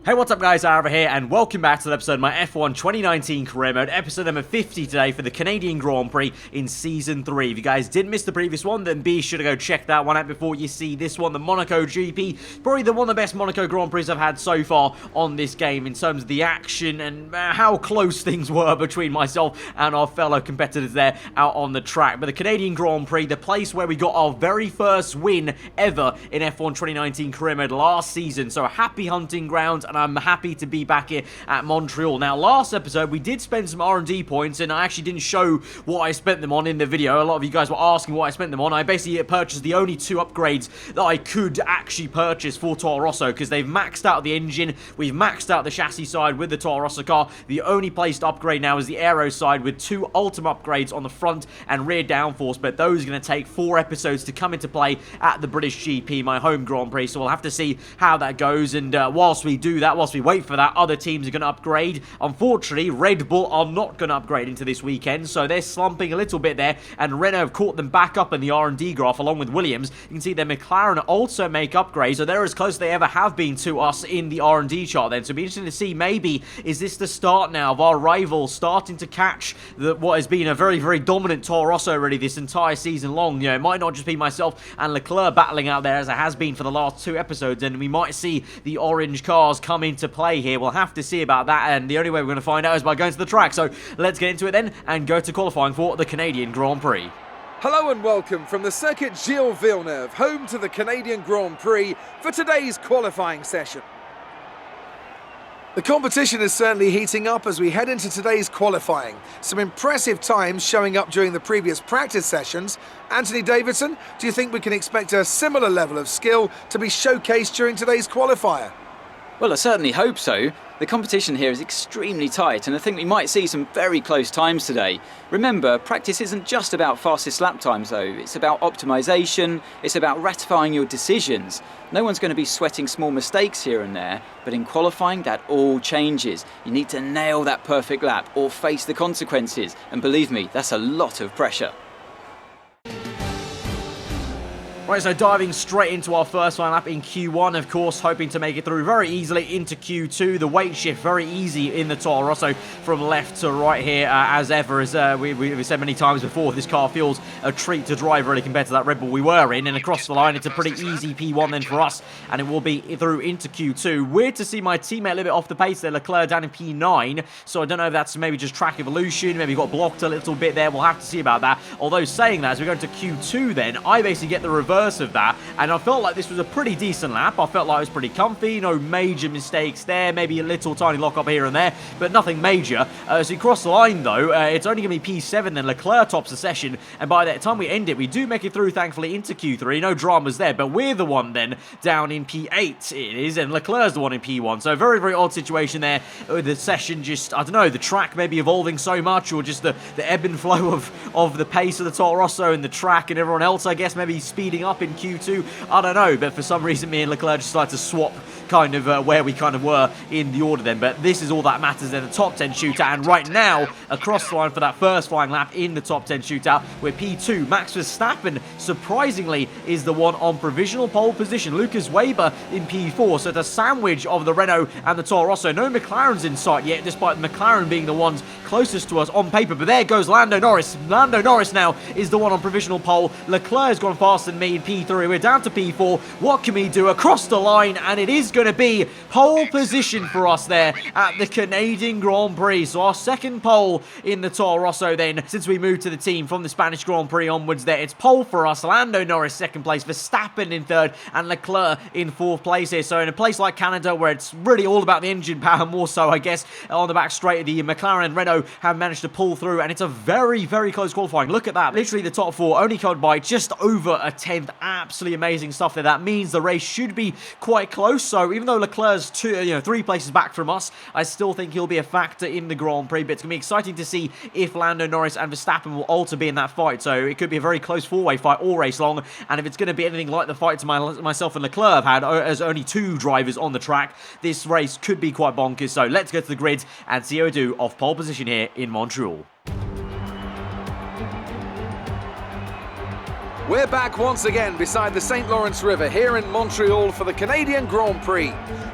Hey, what's up guys, aarava here, and welcome back to the episode of my F1 2019 career mode, episode number 50 today for the Canadian Grand Prix in Season 3. If you guys didn't miss the previous one, then be sure to go check that one out before you see this one, the Monaco GP. Probably one of the best Monaco Grand Prix I've had so far on this game in terms of the action and how close things were between myself and our fellow competitors there out on the track. But the Canadian Grand Prix, the place where we got our very first win ever in F1 2019 career mode last season, so a happy hunting ground. And I'm happy to be back here at Montreal. Now, last episode, we did spend some R&D points, and I actually didn't show what I spent them on in the video. A lot of you guys were asking what I spent them on. I basically purchased the only two upgrades that I could actually purchase for Toro Rosso, because they've maxed out the engine, we've maxed out the chassis side with the Toro Rosso car. The only place to upgrade now is the aero side, with two ultimate upgrades on the front and rear downforce, but those are going to take 4 episodes to come into play at the British GP, my home Grand Prix, so we'll have to see how that goes. And whilst we do that, whilst we wait for that, other teams are going to upgrade. Unfortunately, Red Bull are not going to upgrade into this weekend, so they're slumping a little bit there, and Renault have caught them back up in the R&D graph along with Williams. You can see their McLaren also make upgrades, so they're as close as they ever have been to us in the R&D chart then. So it'll be interesting to see, maybe, is this the start now of our rivals starting to catch what has been a very, very dominant Toro Rosso really this entire season long. You know, it might not just be myself and Leclerc battling out there as it has been for the last 2 episodes, and we might see the orange cars come into play here. We'll have to see about that, and the only way we're going to find out is by going to the track. So let's get into it then and go to qualifying for the Canadian Grand Prix. Hello and welcome from the circuit Gilles Villeneuve, home to the Canadian Grand Prix, for today's qualifying session. The competition is certainly heating up as we head into today's qualifying. Some impressive times showing up during the previous practice sessions. Anthony Davidson, do you think we can expect a similar level of skill to be showcased during today's qualifier? Well, I certainly hope so. The competition here is extremely tight, and I think we might see some very close times today. Remember, practice isn't just about fastest lap times though, it's about optimization, it's about ratifying your decisions. No one's going to be sweating small mistakes here and there, but in qualifying that all changes. You need to nail that perfect lap or face the consequences, and believe me, that's a lot of pressure. Right, so diving straight into our first line lap in Q1, of course, hoping to make it through very easily into Q2. The weight shift very easy in the Toro Rosso from left to right here, as ever. As we've said many times before, this car feels a treat to drive really compared to that Red Bull we were in. And across the line, it's a pretty easy P1 then for us, and it will be through into Q2. Weird to see my teammate a little bit off the pace there, Leclerc down in P9. So I don't know if that's maybe just track evolution, maybe got blocked a little bit there. We'll have to see about that. Although saying that, as we go into Q2 then, I basically get the reverse of that, and I felt like this was a pretty decent lap. I felt like it was pretty comfy, no major mistakes there, maybe a little tiny lock up here and there, but nothing major. As we cross the line though, it's only going to be P7 then. Leclerc tops the session, and by the time we end it, we do make it through thankfully into Q3, no dramas there, but we're the one then down in P8 it is, and Leclerc's the one in P1, so very, very odd situation there. The session just, I don't know, the track maybe evolving so much, or just the ebb and flow of the pace of the Toro Rosso and the track and everyone else, I guess, maybe speeding up in Q2, I don't know, but for some reason me and Leclerc just like to swap kind of where we kind of were in the order then. But this is all that matters in the top 10 shootout, and right now across the line for that first flying lap in the top 10 shootout, where P2 Max Verstappen surprisingly is the one on provisional pole position. Lucas Weber in P4, so it's a sandwich of the Renault and the Toro Rosso. No McLaren's in sight yet, despite the McLaren being the ones closest to us on paper, but there goes Lando Norris. Lando Norris now is the one on provisional pole. Leclerc has gone faster than me in P3. We're down to P4. What can we do across the line? And it is going to be pole position for us there at the Canadian Grand Prix. So our second pole in the Toro Rosso then, since we moved to the team from the Spanish Grand Prix onwards there. It's pole for us. Lando Norris second place, Verstappen in third, and Leclerc in fourth place here. So in a place like Canada, where it's really all about the engine power, more so I guess, on the back straight, the McLaren and Renault have managed to pull through, and it's a very, very close qualifying. Look at that. Literally the top 4 only covered by just over a tenth. Absolutely amazing stuff there. That means the race should be quite close. So even though Leclerc's 3 places back from us, I still think he'll be a factor in the Grand Prix. But it's going to be exciting to see if Lando Norris and Verstappen will also be in that fight. So it could be a very close 4-way fight all race long. And if it's going to be anything like the fights myself and Leclerc have had as only 2 drivers on the track, this race could be quite bonkers. So let's go to the grid and see how we do off pole position here in Montreal. We're back once again beside the St. Lawrence River here in Montreal for the Canadian Grand Prix.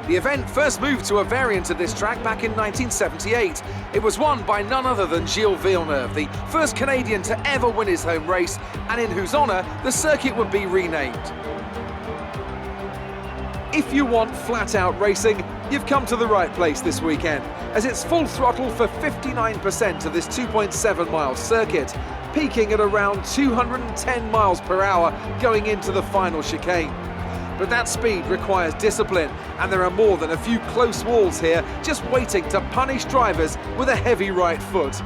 The event first moved to a variant of this track back in 1978. It was won by none other than Gilles Villeneuve, the first Canadian to ever win his home race, and in whose honour the circuit would be renamed. If you want flat-out racing, you've come to the right place this weekend, as it's full throttle for 59% of this 2.7-mile circuit, peaking at around 210 miles per hour going into the final chicane. But that speed requires discipline, and there are more than a few close walls here just waiting to punish drivers with a heavy right foot.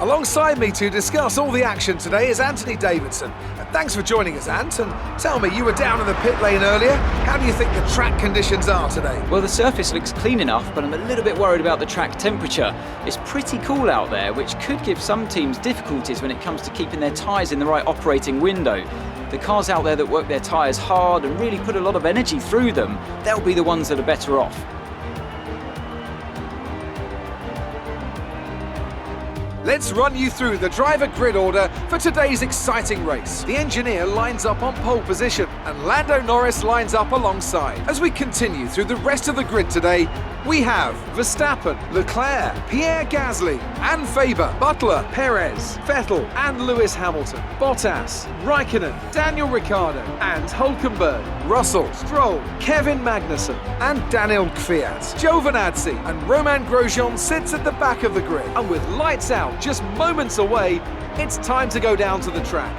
Alongside me to discuss all the action today is Anthony Davidson. Thanks for joining us, Ant, and tell me, you were down in the pit lane earlier. How do you think the track conditions are today? Well, the surface looks clean enough, but I'm a little bit worried about the track temperature. It's pretty cool out there, which could give some teams difficulties when it comes to keeping their tyres in the right operating window. The cars out there that work their tyres hard and really put a lot of energy through them, they'll be the ones that are better off. Let's run you through the driver grid order for today's exciting race. The engineer lines up on pole position and Lando Norris lines up alongside. As we continue through the rest of the grid today, we have Verstappen, Leclerc, Pierre Gasly, and Faber, Butler, Perez, Vettel, and Lewis Hamilton, Bottas, Raikkonen, Daniel Ricciardo, and Hülkenberg, Russell, Stroll, Kevin Magnussen, and Daniel Kvyat. Giovinazzi and Romain Grosjean sits at the back of the grid, and with lights out just moments away, it's time to go down to the track.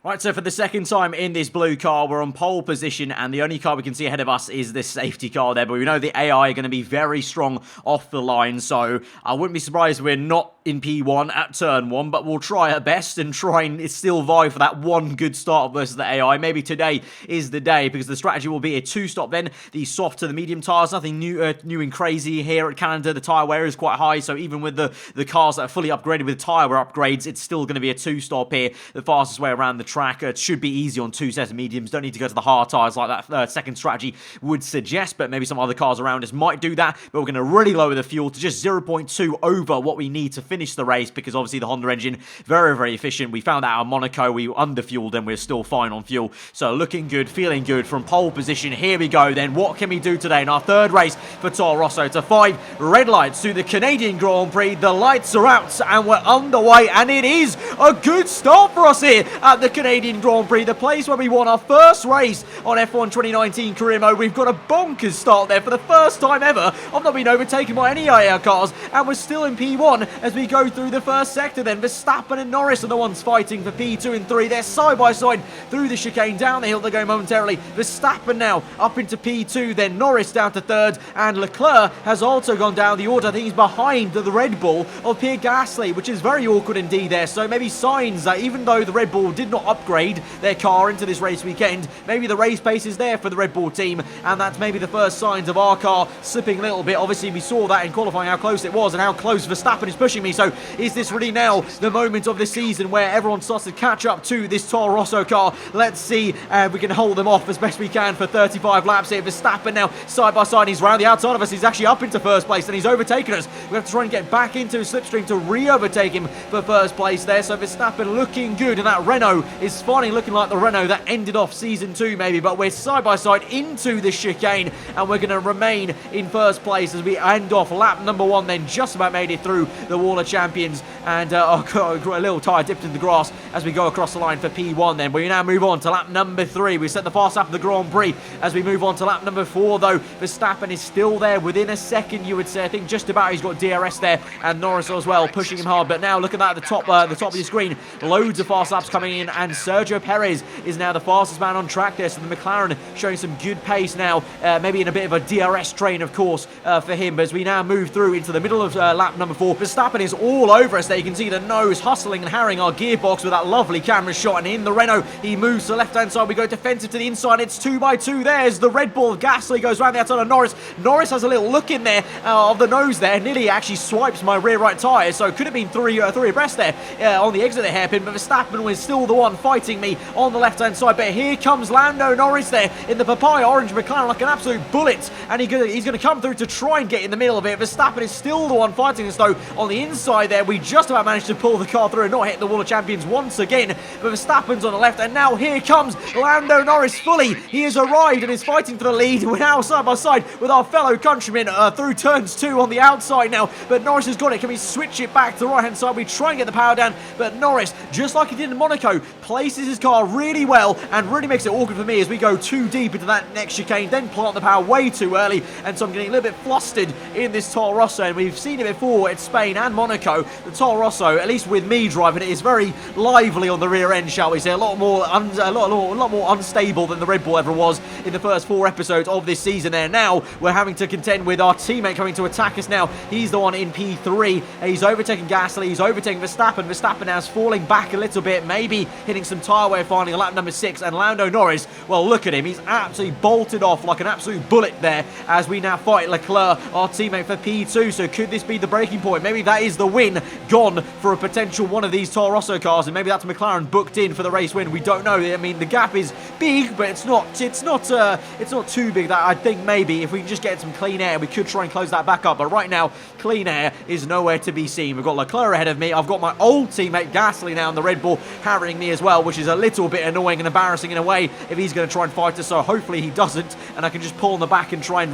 Right, so for the second time in this blue car, we're on pole position, and the only car we can see ahead of us is this safety car there, but we know the AI are going to be very strong off the line, so I wouldn't be surprised if we're not in P1 at turn 1, but we'll try our best and try and still vie for that one good start versus the AI. Maybe today is the day, because the strategy will be a two-stop then, the soft to the medium tyres, nothing new and crazy here at Canada. The tyre wear is quite high, so even with the cars that are fully upgraded with tyre wear upgrades, it's still going to be a two-stop here, the fastest way around the track. It should be easy on two sets of mediums. Don't need to go to the hard tyres like that second strategy would suggest, but maybe some other cars around us might do that. But we're going to really lower the fuel to just 0.2 over what we need to finish the race, because obviously the Honda engine, very, very efficient. We found out at Monaco we underfueled and we're still fine on fuel. So looking good, feeling good from pole position. Here we go then. What can we do today in our third race for Toro Rosso? To 5 red lights to the Canadian Grand Prix. The lights are out and we're underway, and it is a good start for us here at the Canadian Grand Prix, the place where we won our first race on F1 2019 career mode. We've got a bonkers start there for the first time ever. I've not been overtaken by any AR cars, and we're still in P1 as we go through the first sector then. Verstappen and Norris are the ones fighting for P2 and 3. They're side by side through the chicane. Down the hill they go momentarily. Verstappen now up into P2, then Norris down to third, and Leclerc has also gone down the order. I think he's behind the Red Bull of Pierre Gasly, which is very awkward indeed there. So maybe signs that even though the Red Bull did not upgrade their car into this race weekend, maybe the race pace is there for the Red Bull team, and that's maybe the first signs of our car slipping a little bit. Obviously we saw that in qualifying how close it was and how close Verstappen is pushing me. So is this really now the moment of the season where everyone starts to catch up to this Toro Rosso car? Let's see if we can hold them off as best we can for 35 laps here. Verstappen now side by side, he's round the outside of us, he's actually up into first place and he's overtaken us. We have to try and get back into a slipstream to re-overtake him for first place there. So Verstappen looking good, and that Renault is finally looking like the Renault that ended off season 2 maybe, but we're side by side into the chicane and we're going to remain in first place as we end off lap number 1 then. Just about made it through the Wall of Champions, and a little tyre dipped in the grass as we go across the line for P1 then. We now move on to lap number 3. We set the fast lap of the Grand Prix as we move on to lap number 4 though. Verstappen is still there within a second, you would say. I think just about he's got DRS there, and Norris as well pushing him hard. But now look at that at the top of your screen, loads of fast laps coming in, and Sergio Perez is now the fastest man on track there. So the McLaren showing some good pace now, maybe in a bit of a DRS train of course for him. But as we now move through into the middle of lap number 4, Verstappen is all over us there. You can see the nose hustling and harrying our gearbox with that lovely camera shot, and in the Renault he moves to the left hand side. We go defensive to the inside, it's 2 by 2 there as the Red Bull of Gasly goes round the outside of Norris. Norris has a little look in there of the nose there, nearly actually swipes my rear right tyre, so it could have been three abreast there on the exit of the hairpin, but Verstappen was still the one fighting me on the left hand side. But here comes Lando Norris there in the papaya orange McLaren like an absolute bullet, and he's going to come through to try and get in the middle of it. Verstappen is still the one fighting us though on the inside inside there. We just about managed to pull the car through and not hit the wall of champions once again. But Verstappen's on the left, and now here comes Lando Norris fully. He has arrived and is fighting for the lead. We're now side by side with our fellow countrymen through turns 2 on the outside now. But Norris has got it. Can we switch it back to the right-hand side? We try and get the power down, but Norris, just like he did in Monaco, places his car really well and really makes it awkward for me as we go too deep into that next chicane, then plant the power way too early, and so I'm getting a little bit flustered in this Toro Rosso, and we've seen it before at Spain and Monaco. The Toro Rosso, at least with me driving it, is very lively on the rear end, shall we say, a lot more unstable than the Red Bull ever was in the first 4 episodes of this season there. Now we're having to contend with our teammate coming to attack us now. He's the one in P3. He's overtaking Gasly, he's overtaking Verstappen. Verstappen now is falling back a little bit, maybe hitting some tyre wear finding on lap number 6, and Lando Norris, well, look at him, he's absolutely bolted off like an absolute bullet there as we now fight Leclerc, our teammate, for P2. So could this be the breaking point? Maybe that is the win gone for a potential one of these Toro Rosso cars, and maybe that's McLaren booked in for the race win. We don't know. I mean, the gap is big, but it's not too big. That I think maybe if we can just get some clean air, we could try and close that back up. But right now, clean air is nowhere to be seen. We've got Leclerc ahead of me. I've got my old teammate Gasly now in the Red Bull harrying me as well, which is a little bit annoying and embarrassing in a way if he's going to try and fight us. So hopefully he doesn't, and I can just pull on the back and try and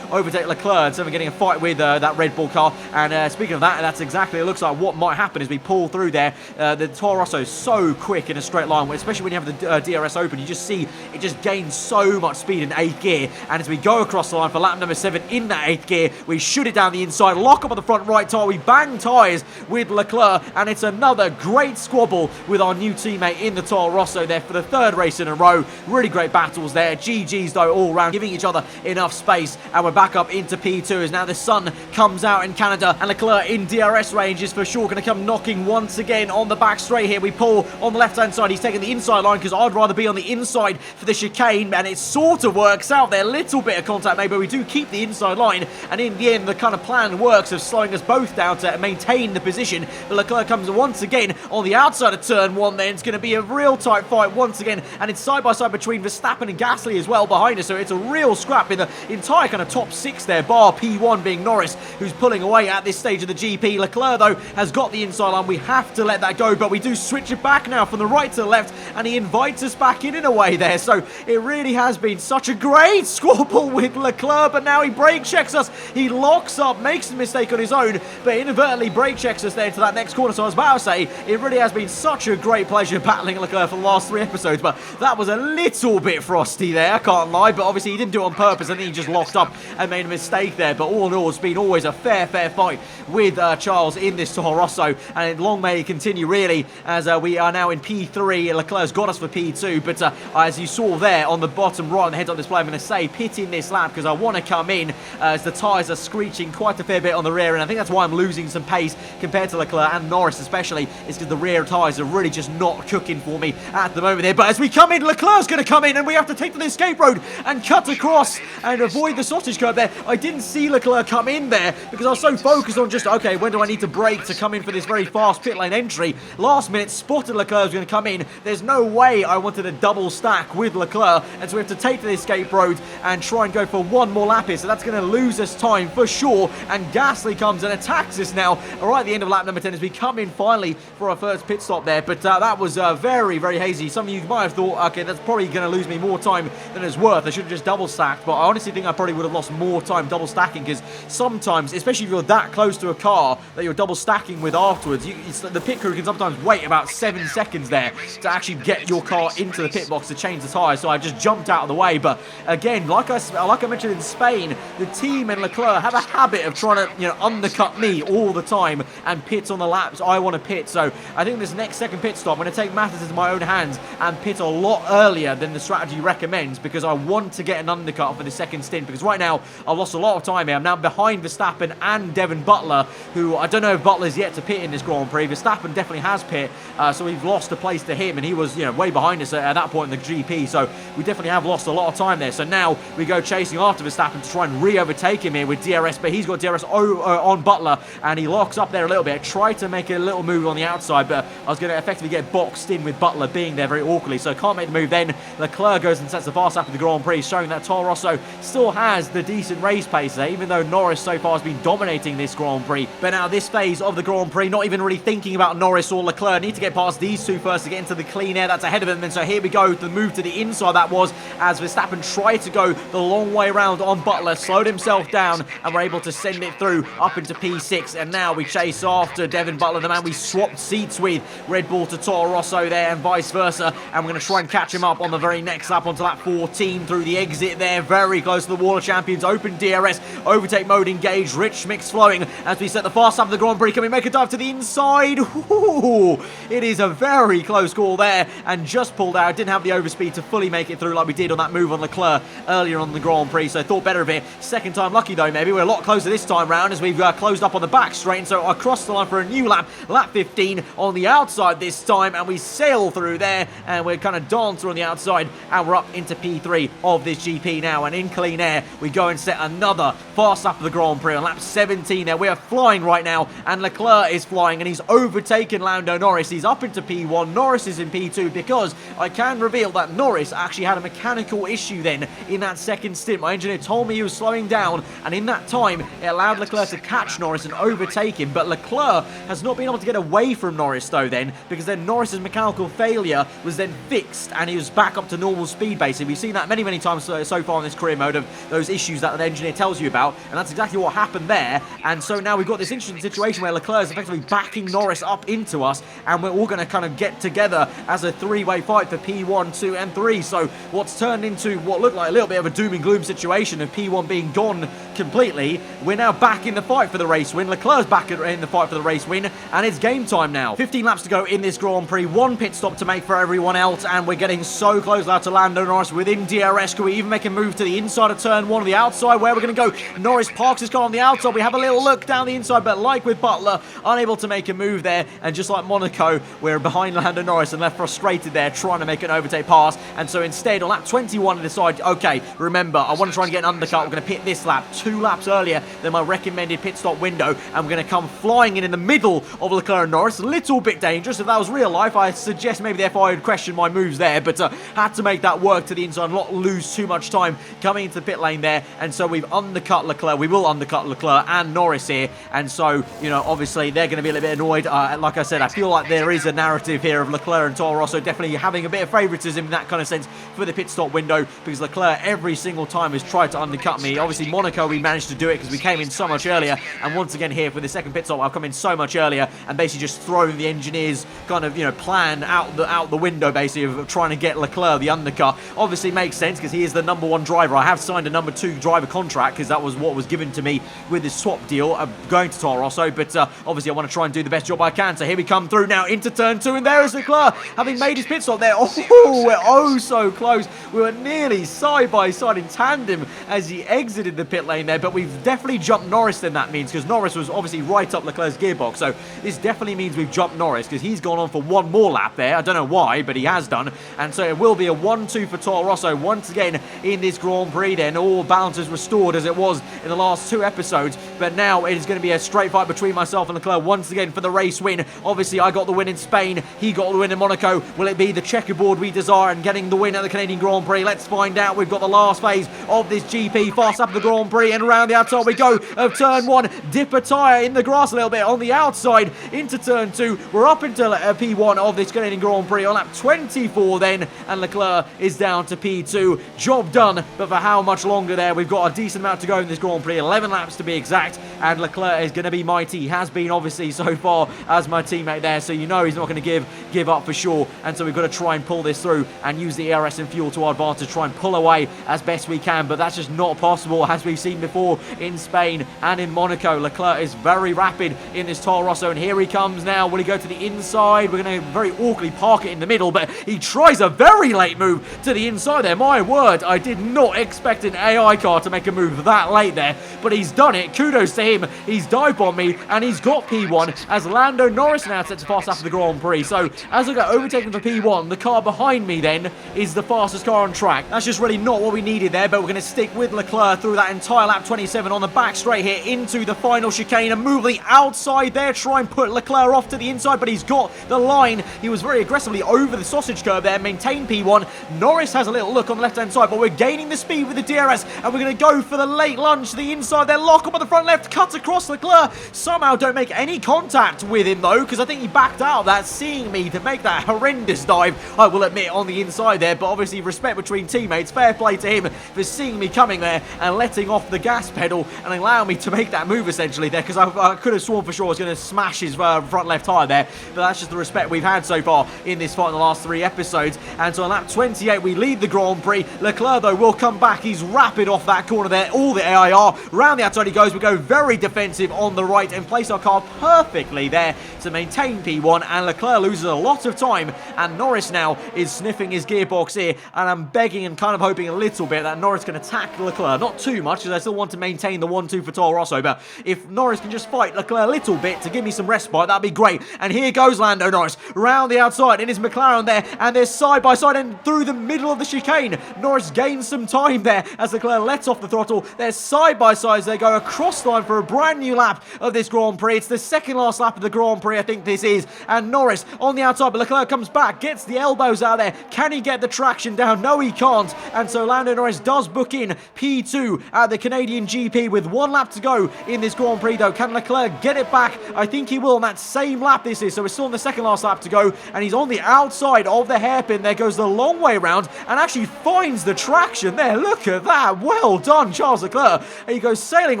overtake Leclerc instead of getting a fight with that Red Bull car. And speaking of that, that's exactly, it looks like what might happen as we pull through there. The Toro Rosso is so quick in a straight line, especially when you have the DRS open. You just see it just gains so much speed in 8th gear, and as we go across the line for lap number 7 in that 8th gear, we shoot it down the inside, lock up on the front right tyre, we bang tyres with Leclerc, and it's another great squabble with our new teammate in the Toro Rosso there for the 3rd race in a row. Really great battles there. GG's though all round, giving each other enough space, and we're back up into P2 as now the sun comes out in Canada, and Leclerc in DRS range is for sure going to come knocking once again on the back straight here. We pull on the left-hand side. He's taking the inside line because I'd rather be on the inside for the chicane, and it sort of works out there. Little bit of contact maybe, but we do keep the inside line, and in the end the kind of plan works of slowing us both down to maintain the position. But Leclerc comes once again on the outside of turn 1 then. It's going to be a real tight fight once again, and it's side by side between Verstappen and Gasly as well behind us, so it's a real scrap in the entire kind of top 6 there, bar P1 being Norris, who's pulling away at this stage of the GP. Leclerc though has got the inside line. We have to let that go, but we do switch it back now from the right to the left, and he invites us back in a way there. So it really has been such a great squabble with Leclerc, but now he brake checks us. He locks up, makes a mistake on his own, but inadvertently brake checks us there to that next corner. So I was about to say, it really has been such a great pleasure battling Leclerc for the last 3 episodes, but that was a little bit frosty there, I can't lie. But obviously he didn't do it on purpose, and then he just locked up and made a mistake there. But all in all, it's been always a fair fight with Charles in this Toro Rosso, and long may it continue really, as we are now in P3. Leclerc's got us for P2, but as you saw there on the bottom right on the heads-up display, I'm going to say pit in this lap because I want to come in as the tyres are screeching quite a fair bit on the rear, and I think that's why I'm losing some pace compared to Leclerc and Norris especially, is because the rear tyres are really just not cooking for me at the moment there. But as we come in, Leclerc's going to come in, and we have to take to the escape road and cut across and avoid the sausage curb there. I didn't see Leclerc come in there because I was so focused on just, okay, when do I need to brake to come in for this very fast pit lane entry. Last minute, spotted Leclerc was going to come in. There's no way I wanted a double stack with Leclerc, and so we have to take to the escape road and try and go for one more lap here. So that's going to lose us time for sure, and Gasly comes and attacks us now right at the end of lap number 10 as we come in finally for our first pit stop there. But that was very hazy. Some of you might have thought, okay, that's probably going to lose me more time than it's worth. I should have just double stacked, but I honestly think I probably would have lost more time double stacking, because sometimes, especially if you're that close to a car that you're double stacking with afterwards, the pit crew can sometimes wait about 7 seconds there to actually get your car into the pit box to change the tyres. So I just jumped out of the way. But again, like I mentioned in Spain, the team and Leclerc have a habit of trying to undercut me all the time and pit on the laps I want to pit. So I think this next second pit stop, I'm going to take matters into my own hands and pit a lot earlier than the strategy recommends, because I want to get an undercut for the second stint, because right now I've lost a lot of time here. I'm now behind Verstappen and Devon Butler, who I don't know if Butler's yet to pit in this Grand Prix. Verstappen definitely has pit, so we've lost a place to him, and he was way behind us at that point in the GP, so we definitely have lost a lot of time there. So now we go chasing after Verstappen to try and re-overtake him here with DRS, but he's got DRS on Butler, and he locks up there a little bit. I tried to make a little move on the outside, but I was going to effectively get boxed in with Butler being there very awkwardly, so I can't make the move then. Leclerc goes and sets the fast lap of the Grand Prix, showing that Toro Rosso still has the decent race pace there, even though Norris so far has been dominating this Grand Prix. But now this phase of the Grand Prix, not even really thinking about Norris or Leclerc. Need to get past these two first to get into the clean air that's ahead of him. And so here we go, the move to the inside that was, as Verstappen tried to go the long way around on Butler, slowed himself down, and we're able to send it through up into P6. And now we chase after Devin Butler, the man we swapped seats with, Red Bull to Toro Rosso there, and vice versa. And we're going to try and catch him up on the very next lap onto lap 14 through the exit there, very close to the Wall of Champions. Open DRS, overtake mode engaged, rich mix flowing as we set the fast lap of the Grand Prix. Can we make a dive to the inside? Ooh, it is a very close call there, and just pulled out. Didn't have the overspeed to fully make it through like we did on that move on Leclerc earlier on the Grand Prix, so I thought better of it. Second time lucky though, maybe. We're a lot closer this time round as we've closed up on the back straight, and so across the line for a new lap, lap 15 on the outside this time, and we sail through there, and we're kind of dance through on the outside, and we're up into P3 of this GP now, and in clean air we go and set another fast lap of the Grand Prix on lap 17 there. We are flying right now, and Leclerc is flying, and he's overtaken Lando Norris. He's up into P1, Norris is in P2, because I can reveal that Norris actually had a mechanical issue then in that second stint. My engineer told me he was slowing down, and in that time it allowed Leclerc to catch Norris and overtake him, but Leclerc has not been able to get away from Norris though then, because then Norris's mechanical failure was then fixed and he was back up to normal speed basically. We've seen that many times so far in this career mode of those issues that the engineer tells you about, and that's exactly what happened there. And so now we've got this interesting situation where Leclerc is effectively backing Norris up into us, and we're all going to kind of get together as a three-way fight for P1, 2 and 3. So what's turned into what looked like a little bit of a doom and gloom situation of P1 being gone completely, we're now back in the fight for the race win. Leclerc's back in the fight for the race win, and it's game time now. 15 laps to go in this Grand Prix, one pit stop to make for everyone else, and we're getting so close now to Lando Norris within DRS. Can we even make a move to the inside of turn 1 on the outside, where we're going to go? Norris parks his car on the outside. We have a little look down the inside, but like with Butler, unable to make a move there, and just like Monaco, we're behind Lando Norris and left frustrated there, trying to make an overtake pass. And so instead, on lap 21, I decide, okay, remember, I want to try and get an undercut. We're going to pit this lap 2 laps earlier than my recommended pit stop window, and we're going to come flying in the middle of Leclerc and Norris. A little bit dangerous. If that was real life, I suggest maybe the FIA would question my moves there, but had to make that work to the inside and not lose too much time coming into the pit lane there. And so we've undercut Leclerc. We will undercut Leclerc and Norris here, and so, you know, obviously they're going to be a little bit annoyed. Like I said, I feel like there is a narrative here of Leclerc and Toro Rosso definitely having a bit of favouritism in that kind of sense for the pit stop window, because Leclerc every single time has tried to undercut me. Obviously Monaco we managed to do it because we came in so much earlier, and once again here for the second pit stop I've come in so much earlier and basically just thrown the engineer's kind of, you know, plan out the window basically of trying to get Leclerc the undercut. Obviously makes sense because he is the number 1 driver. I have signed a number 2 driver contract because that was what was given to me with this swap deal going to Toro Rosso, but obviously I want to try and do the best job I can. So here we come through now into turn 2, and there is Leclerc having made his pit stop there. Oh, we're oh so close. We were nearly side by side in tandem as he exited the pit lane there, but we've definitely jumped Norris then, that means, because Norris was obviously right up Leclerc's gearbox. So this definitely means we've jumped Norris because he's gone on for one more lap there. I don't know why, but he has done. And so it will be a 1-2 for Toro Rosso once again in this Grand Prix then. All balance is restored as it was in the last 2 episodes, but now it is going to be a straight fight between myself and Leclerc once again for the race win. Obviously I got the win in Spain, he got the win in Monaco. Will it be the checkerboard we desire and getting the win at the Canadian Grand Prix? Let's find out. We've got the last phase of this GP, fast up the Grand Prix, and around the outside we go of turn 1. Dip a tyre in the grass a little bit on the outside into turn 2. We're up until P1 of this Canadian Grand Prix on lap 24 then, and Leclerc is down to P2. Job done, but for how much longer there? We've got a decent amount to go in this Grand Prix, 11 laps to be exact, and Leclerc is going to be mighty. He has been obviously so far as my teammate there, so you know he's not going to give up for sure. And so we've got to try and pull this through and use the ERS and fuel to our advantage, try and pull away as best we can, but that's just not possible as we've seen before in Spain and in Monaco. Leclerc is very rapid in this Toro Rosso, and here he comes now. Will he go to the inside? We're going to very awkwardly park it in the middle, but he tries a very late move to the inside there. My word, I did not expect an AI car to make a move that late there, but he's done it. Kudos to him. He's dive bombed me, and he's got P1 as Lando Norris now sets to fast after the Grand Prix. So as I get overtaken for P1, the car behind me then is the fastest car on track. That's just really not what we needed there, but we're going to stick with Leclerc through that entire lap 27 on the back straight here into the final chicane and move the outside there, try and put Leclerc off to the inside, but he's got the line. He was very aggressively over the sausage curve there, maintain P1. Norris has a little look on the left hand side, but we're gaining the speed with the DRS, and we're going to go for the late lunge to the inside there, lock up on the front left, cuts across Leclerc, Somehow don't make any contact with him though, because I think he backed out of that, seeing me to make that horrendous dive, I will admit, on the inside there. But obviously respect between teammates, fair play to him for seeing me coming there and letting off the gas pedal and allowing me to make that move essentially there, because I could have sworn for sure I was going to smash his front left tyre there. But that's just the respect we've had so far in this fight in the last 3 episodes. And so on lap 28 we lead the Grand Prix. Leclerc though will come back. He's rapid off that corner there. All the AIR round the outside he goes. We go very defensive on the right and place our car perfectly there to maintain P1, and Leclerc loses a lot of time, and Norris now is sniffing his gearbox here, and I'm begging and kind of hoping a little bit that Norris can attack Leclerc. Not too much, because I still want to maintain the 1-2 for Toro Rosso, but if Norris can just fight Leclerc a little bit to give me some respite, that'd be great. And here goes Lando Norris round the outside in his McLaren there, and they're side by side and through the middle of the chicane. Norris gains some time there as Leclerc lets off the throttle. They're side by side as they go across the line for a brand new lap of this Grand Prix. It's the second last lap of the Grand Prix, I think this is, and Norris on the outside, but Leclerc comes back, gets the elbows out there. Can he get the traction down? No, he can't. And so Lando Norris does book in P2 at the Canadian GP with 1 lap to go in this Grand Prix though. Can Leclerc get it back? I think he will on that same lap this is, so we're still on the second last lap to go, and he's on the outside of the hairpin. There goes the long way around and actually finds the traction there. Look at that. Well done, Charles Leclerc. He goes sailing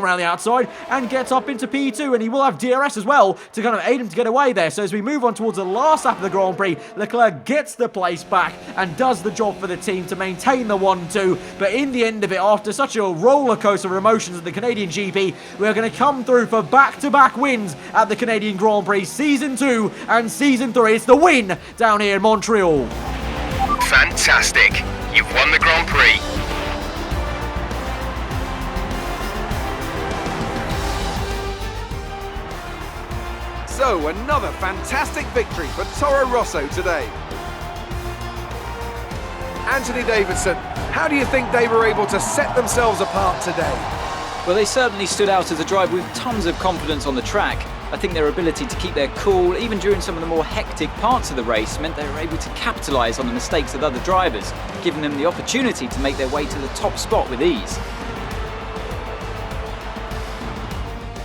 around the outside and gets up into P2, and he will have DRS as well to kind of aid him to get away there. So as we move on towards the last lap of the Grand Prix, Leclerc gets the place back and does the job for the team to maintain the 1-2. But in the end of it, after such a roller coaster of emotions at the Canadian GP, we're going to come through for back-to-back wins at the Canadian Grand Prix Season 2 and Season 3. It's the win down here in Montreal. Fantastic. You've won the Grand Prix. So, another fantastic victory for Toro Rosso today. Anthony Davidson, how do you think they were able to set themselves apart today? Well, they certainly stood out as a drive with tons of confidence on the track. I think their ability to keep their cool, even during some of the more hectic parts of the race, meant they were able to capitalise on the mistakes of other drivers, giving them the opportunity to make their way to the top spot with ease.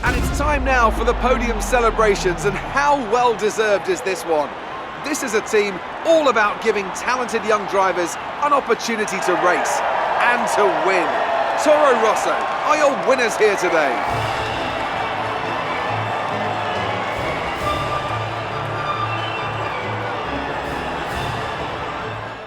And it's time now for the podium celebrations, and how well deserved is this one? This is a team all about giving talented young drivers an opportunity to race and to win. Toro Rosso are your winners here today.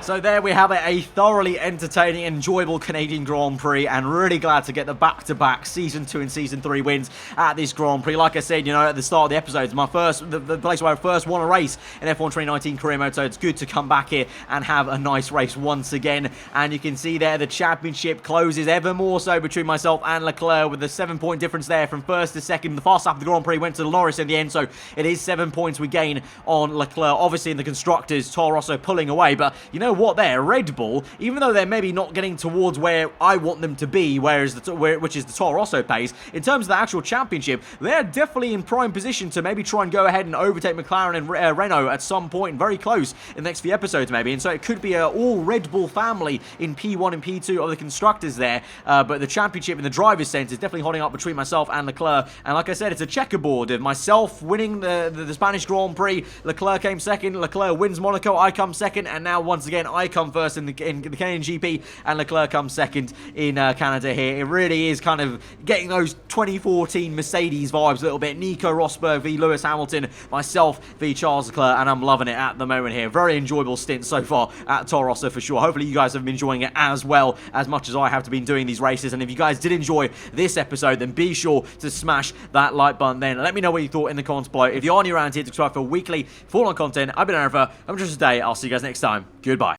So there we have it, a thoroughly entertaining, enjoyable Canadian Grand Prix, and really glad to get the back-to-back Season 2 and Season 3 wins at this Grand Prix. Like I said, you know, at the start of the episodes, the place where I first won a race in F1 2019 career mode, so it's good to come back here and have a nice race once again. And you can see there the championship closes ever more so between myself and Leclerc, with a 7-point difference there from first to second. The fast lap of the Grand Prix went to Norris in the end, so it is 7 points we gain on Leclerc. Obviously in the constructors, Toro Rosso pulling away, but you know what there, Red Bull, even though they're maybe not getting towards where I want them to be, which is the Toro Rosso pace, in terms of the actual championship, they're definitely in prime position to maybe try and go ahead and overtake McLaren and Renault at some point, very close in the next few episodes maybe, and so it could be an all Red Bull family in P1 and P2 of the constructors there, but the championship in the driver's sense is definitely holding up between myself and Leclerc, and like I said, it's a checkerboard of myself winning the Spanish Grand Prix. Leclerc came second, Leclerc wins Monaco, I come second, and now once again I come first in the Canadian GP, and Leclerc comes second in Canada here. It really is kind of getting those 2014 Mercedes vibes a little bit. Nico Rosberg v Lewis Hamilton, myself v Charles Leclerc, and I'm loving it at the moment here. Very enjoyable stint so far at Toro Rosso for sure. Hopefully you guys have been enjoying it as well, as much as I have been doing these races. And if you guys did enjoy this episode, then be sure to smash that like button then. Let me know what you thought in the comments below. If you are new around here, subscribe for weekly full-on content. I've been aarava. I'm just today. I'll see you guys next time. Goodbye.